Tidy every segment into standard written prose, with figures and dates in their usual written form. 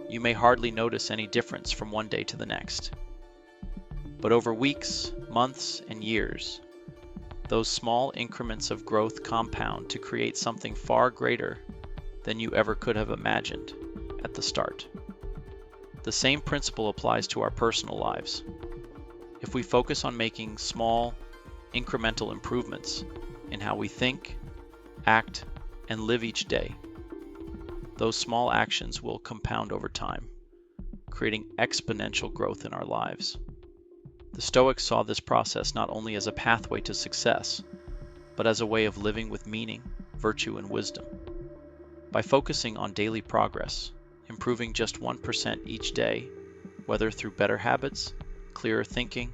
you may hardly notice any difference from one day to the next. But over weeks, months, and years, those small increments of growth compound to create something far greater than you ever could have imagined at the start. The same principle applies to our personal lives. If we focus on making small, incremental improvements in how we think, act, and live each day, those small actions will compound over time, creating exponential growth in our lives. The Stoics saw this process not only as a pathway to success, but as a way of living with meaning, virtue, and wisdom. By focusing on daily progress, improving just 1% each day, whether through better habits, clearer thinking,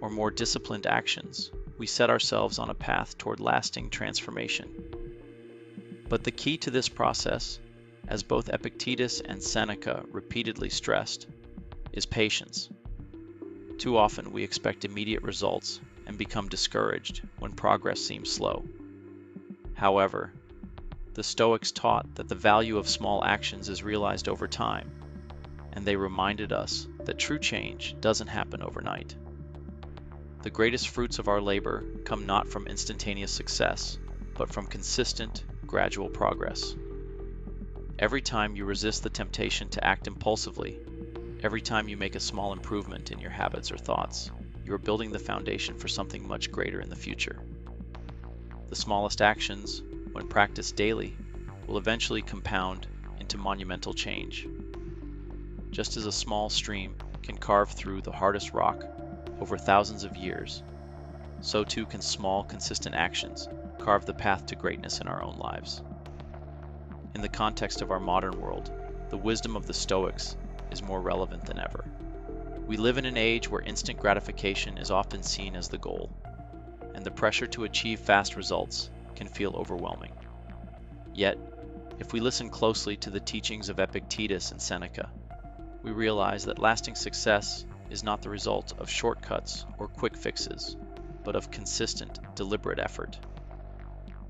or more disciplined actions, we set ourselves on a path toward lasting transformation. But the key to this process, as both Epictetus and Seneca repeatedly stressed, is patience. Too often we expect immediate results and become discouraged when progress seems slow. However, the Stoics taught that the value of small actions is realized over time, and they reminded us that true change doesn't happen overnight. The greatest fruits of our labor come not from instantaneous success, but from consistent, gradual progress. Every time you resist the temptation to act impulsively, every time you make a small improvement in your habits or thoughts, you are building the foundation for something much greater in the future. The smallest actions, when practiced daily, will eventually compound into monumental change. Just as a small stream can carve through the hardest rock over thousands of years, so too can small, consistent actions carve the path to greatness in our own lives. In the context of our modern world, the wisdom of the Stoics is more relevant than ever. We live in an age where instant gratification is often seen as the goal, and the pressure to achieve fast results can feel overwhelming. Yet, if we listen closely to the teachings of Epictetus and Seneca, we realize that lasting success is not the result of shortcuts or quick fixes, but of consistent, deliberate effort.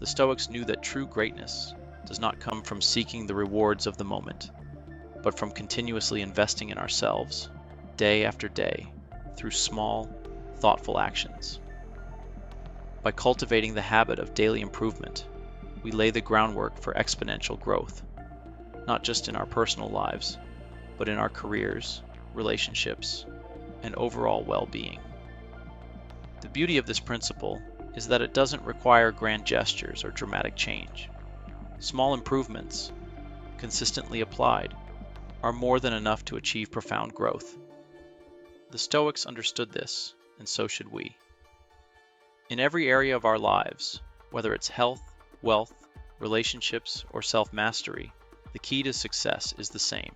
The Stoics knew that true greatness does not come from seeking the rewards of the moment, but from continuously investing in ourselves, day after day, through small, thoughtful actions. By cultivating the habit of daily improvement, we lay the groundwork for exponential growth, not just in our personal lives, but in our careers, relationships, and overall well-being. The beauty of this principle is that it doesn't require grand gestures or dramatic change. Small improvements, consistently applied, are more than enough to achieve profound growth. The Stoics understood this, and so should we. In every area of our lives, whether it's health, wealth, relationships, or self-mastery, the key to success is the same.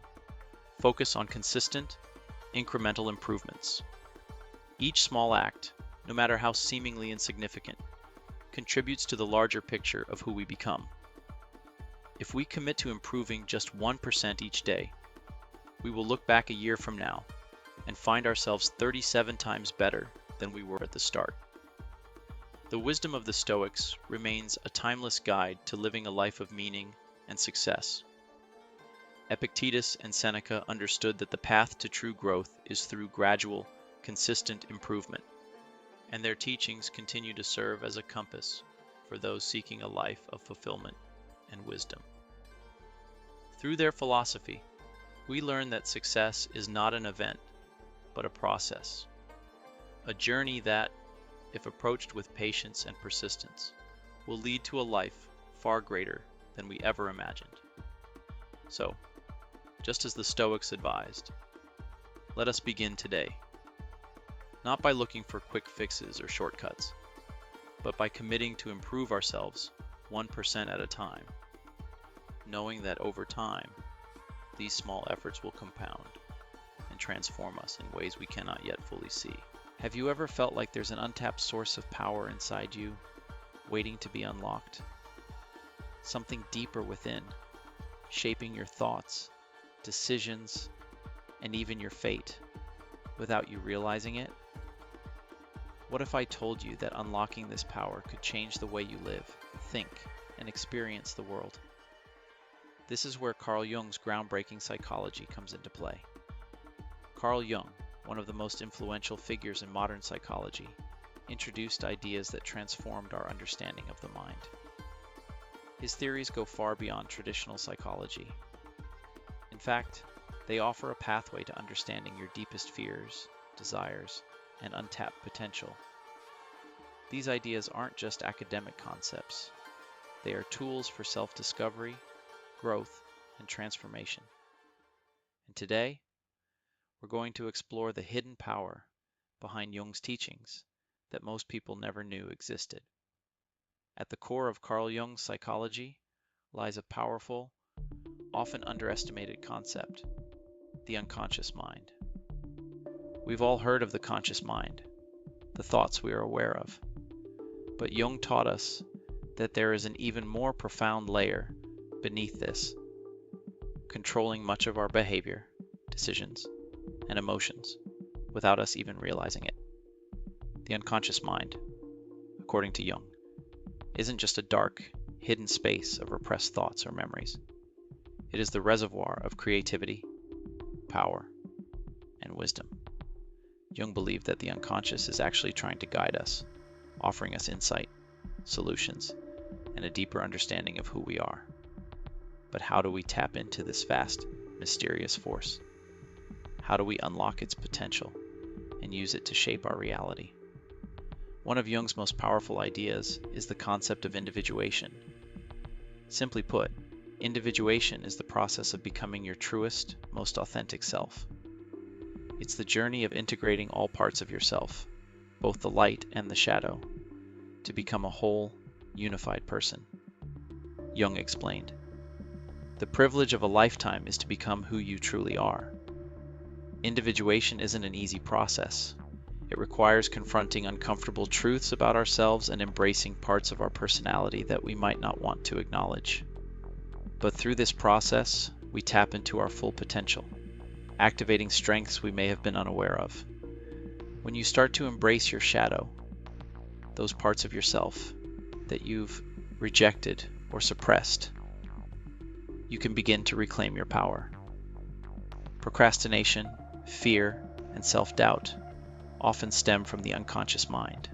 Focus on consistent, incremental improvements. Each small act, no matter how seemingly insignificant, contributes to the larger picture of who we become. If we commit to improving just 1% each day, we will look back a year from now and find ourselves 37 times better than we were at the start. The wisdom of the Stoics remains a timeless guide to living a life of meaning and success. Epictetus and Seneca understood that the path to true growth is through gradual, consistent improvement, and their teachings continue to serve as a compass for those seeking a life of fulfillment and wisdom. Through their philosophy, we learn that success is not an event, but a process, a journey that, if approached with patience and persistence, will lead to a life far greater than we ever imagined. So, just as the Stoics advised, let us begin today, not by looking for quick fixes or shortcuts, but by committing to improve ourselves 1% at a time, knowing that over time, these small efforts will compound and transform us in ways we cannot yet fully see. Have you ever felt like there's an untapped source of power inside you, waiting to be unlocked? Something deeper within, shaping your thoughts, decisions, and even your fate, without you realizing it? What if I told you that unlocking this power could change the way you live, think, and experience the world? This is where Carl Jung's groundbreaking psychology comes into play. Carl Jung, one of the most influential figures in modern psychology, introduced ideas that transformed our understanding of the mind. His theories go far beyond traditional psychology. In fact, they offer a pathway to understanding your deepest fears, desires, and untapped potential. These ideas aren't just academic concepts. They are tools for self-discovery, growth, and transformation. And today, we're going to explore the hidden power behind Jung's teachings that most people never knew existed. At the core of Carl Jung's psychology lies a powerful, often underestimated concept, the unconscious mind. We've all heard of the conscious mind, the thoughts we are aware of. But Jung taught us that there is an even more profound layer beneath this, controlling much of our behavior, decisions, and emotions without us even realizing it. The unconscious mind, according to Jung, isn't just a dark, hidden space of repressed thoughts or memories. It is the reservoir of creativity, power, and wisdom. Jung believed that the unconscious is actually trying to guide us, offering us insight, solutions, and a deeper understanding of who we are. But how do we tap into this vast, mysterious force? How do we unlock its potential and use it to shape our reality? One of Jung's most powerful ideas is the concept of individuation. Simply put, individuation is the process of becoming your truest, most authentic self. It's the journey of integrating all parts of yourself, both the light and the shadow, to become a whole, unified person. Jung explained, "The privilege of a lifetime is to become who you truly are." Individuation isn't an easy process. It requires confronting uncomfortable truths about ourselves and embracing parts of our personality that we might not want to acknowledge. But through this process, we tap into our full potential, activating strengths we may have been unaware of. When you start to embrace your shadow, those parts of yourself that you've rejected or suppressed, you can begin to reclaim your power. Procrastination, fear, and self-doubt often stem from the unconscious mind.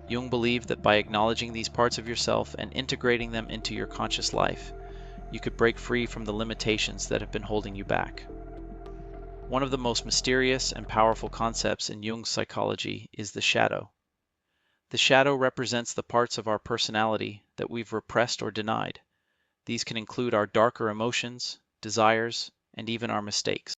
Jung believed that by acknowledging these parts of yourself and integrating them into your conscious life, you could break free from the limitations that have been holding you back. One of the most mysterious and powerful concepts in Jung's psychology is the shadow. The shadow represents the parts of our personality that we've repressed or denied. These can include our darker emotions, desires, and even our mistakes.